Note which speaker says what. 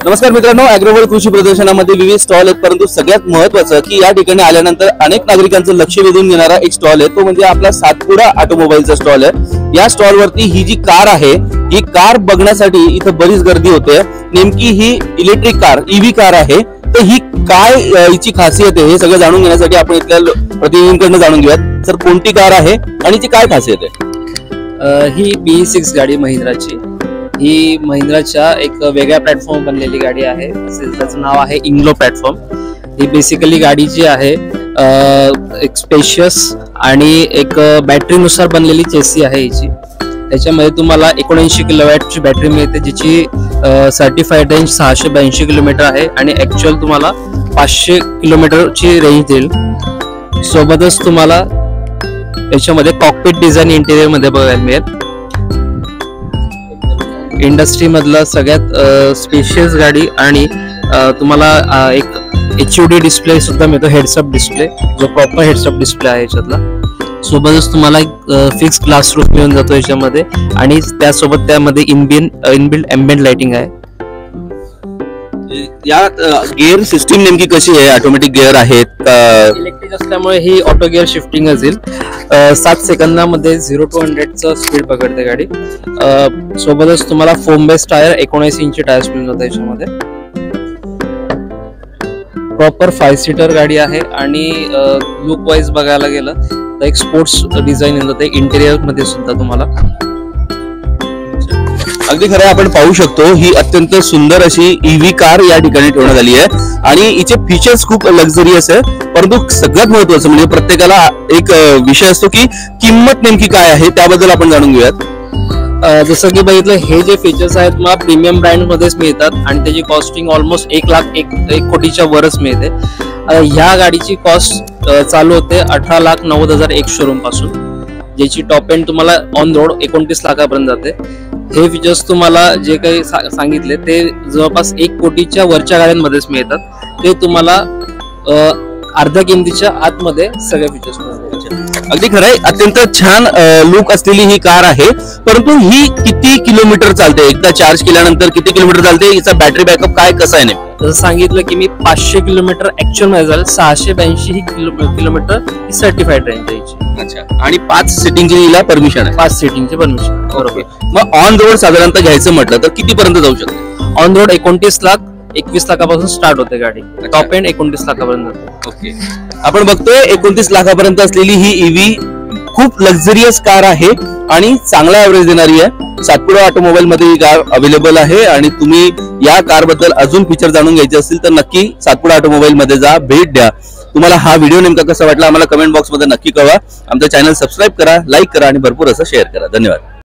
Speaker 1: नमस्कार मित्रांनो, ॲग्रोवर्ल्ड कृषी प्रदर्शनामध्ये विविध स्टॉल आहेत, परंतु सगळ्यात महत्त्वाचं की या ठिकाणी आल्यानंतर अनेक नागरिकांचं लक्ष वेधून घेणारा एक स्टॉल आहे, तो म्हणजे आपला सातपुडा ऑटोमोबाईलचा स्टॉल आहे। या स्टॉलवरती ही जी कार आहे, ही कार बघण्यासाठी इथं बरीच गर्दी होते। नेमकी ही इलेक्ट्रिक कार, ईव्ही कार आहे, तर ही काय हिची खासियत आहे हे सगळं जाणून घेण्यासाठी आपण इथल्या प्रतिनिधींकडून जाणून घेऊयात। सर, कोणती कार आहे आणि ती काय खासियत आहे?
Speaker 2: ही BE6 गाडी महिंद्राची, ही महिंद्राच्या एक वेगळ्या प्लॅटफॉर्म बनलेली गाडी आहे। त्याचं नाव आहे इंग्लो प्लॅटफॉर्म। ही बेसिकली गाडी जी आहे एक स्पेशियस आणि एक बॅटरीनुसार बनलेली चेसी आहे हिची। त्याच्यामध्ये तुम्हाला 79 किलोवॅटची बॅटरी मिळते, जिची सर्टिफाईड रेंज 682 किलोमीटर आहे आणि ऍक्च्युअल तुम्हाला 500 किलोमीटरची रेंज देईल। सोबतच तुम्हाला याच्यामध्ये कॉकपिट डिझाईन इंटेरियर मध्ये बघायला मिळेल। इंडस्ट्री मधला सगळ्यात स्पेशियस गाडी आणि तुम्हाला एक HUD डिस्प्ले सुद्धा मिळतो, हेडसअप डिस्प्ले, जो प्रॉपर हेडसअप डिस्प्ले आहे याच्यातला। सोबतच तुम्हाला एक फिक्स ग्लास रूफ मिळून जातो याच्यामध्ये आणि त्यासोबत त्यामध्ये इनबिल्ट एम्बिएंट लाइटिंग आहे।
Speaker 1: या गिअर सिस्टीम नेमकी कशी आहे? ऑटोमॅटिक गिअर आहेत का?
Speaker 2: इलेक्ट्रिक असल्यामुळे ही ऑटो गिअर शिफ्टिंग असेल। 7 सेकंदामध्ये 0 to 100चं स्पीड पकडते गाडी। सोबतच तुम्हाला फोम बेस टायर 19 इंची टायर्स मिळून जातात याच्यामध्ये। प्रॉपर 5 सीटर गाडी आहे आणि लुक वाईज बघायला गेलं तर एक स्पोर्ट्स डिझाईन येऊन जाते इंटेरियर मध्ये सुद्धा तुम्हाला।
Speaker 1: अगदी खरं, आपण पाहू शकतो ही अत्यंत सुंदर अशी ईव्ही कार या ठिकाणी ठेवण्यात आली आहे आणि हिचे फीचर्स खूप लक्झरियस आहे। परंतु सगळ्यात महत्त्वाचं म्हणजे प्रत्येकाला एक विषय असतो की किंमत नेमकी काय आहे, त्याबद्दल आपण जाणून घेऊयात।
Speaker 2: जसं की बघितलं, हे जे फीचर्स आहेत मला प्रीमियम ब्रँड मध्येच मिळतात आणि त्याची कॉस्टिंग ऑलमोस्ट 1 कोटीच्या वरच मिळते। ह्या गाडीची कॉस्ट चालू होते 18,90,000 एक शोरूम पासून, ज्याची टॉप एंड तुम्हाला ऑन रोड 29 लाखापर्यंत जाते। हे फीचर्स तुम्हाला जे काही सांगितले ते जवळपास 1 कोटीच्या वरच्या गाड्यांमध्येच मिळतात। ते तुम्हाला अर्ध्या किमतीच्या आतमध्ये सगळे फीचर्स मिळतात।
Speaker 1: अगदी खरंय, अत्यंत छान लुक असलेली ही कार आहे। परंतु ही किती किलोमीटर चालते? एकदा चार्ज केल्यानंतर किती किलोमीटर चालते? हिचा बॅटरी बॅकअप काय कसा आहे?
Speaker 2: जसं सांगितलं की मी 500 किलोमीटर ऍक्च्युअल मध्ये झालं, 682 किलोमीटर ही सर्टिफाईड रेंज आहे।
Speaker 1: अच्छा, आणि 5 सीटिंगची हिला परमिशन आहे?
Speaker 2: 5 सीटिंगची परमिशन, बरोबर।
Speaker 1: मग ऑन रोड साधारणतः घ्यायचं म्हटलं तर किती पर्यंत जाऊ शकते?
Speaker 2: ऑन रोड 29 लाख 21 लाखापासून स्टार्ट होते गाडी, टॉप एंड 29 लाखापर्यंत जाते।
Speaker 1: ओके, आपण बघतोय 29 लाखापर्यंत असलेली ही ईव्ही खूप लक्झरियस कार आहे आणि चांगला ऍव्हरेज देणारी आहे। सातपुडा ऑटोमोबाईल मध्ये ही कार अवेलेबल आहे आणि तुम्ही या कार बद्दल अजून फीचर जाणून घ्यायचे असतील तर नक्की सातपुडा ऑटोमोबाईल मध्ये जा, भेट द्या। तुम्हाला हा व्हिडिओ नेमका कसा वाटला आम्हाला कमेंट बॉक्स मध्ये नक्की कळवा। आमचं चॅनल सबस्क्राईब करा, लाईक करा आणि भरपूर असं शेअर करा। धन्यवाद।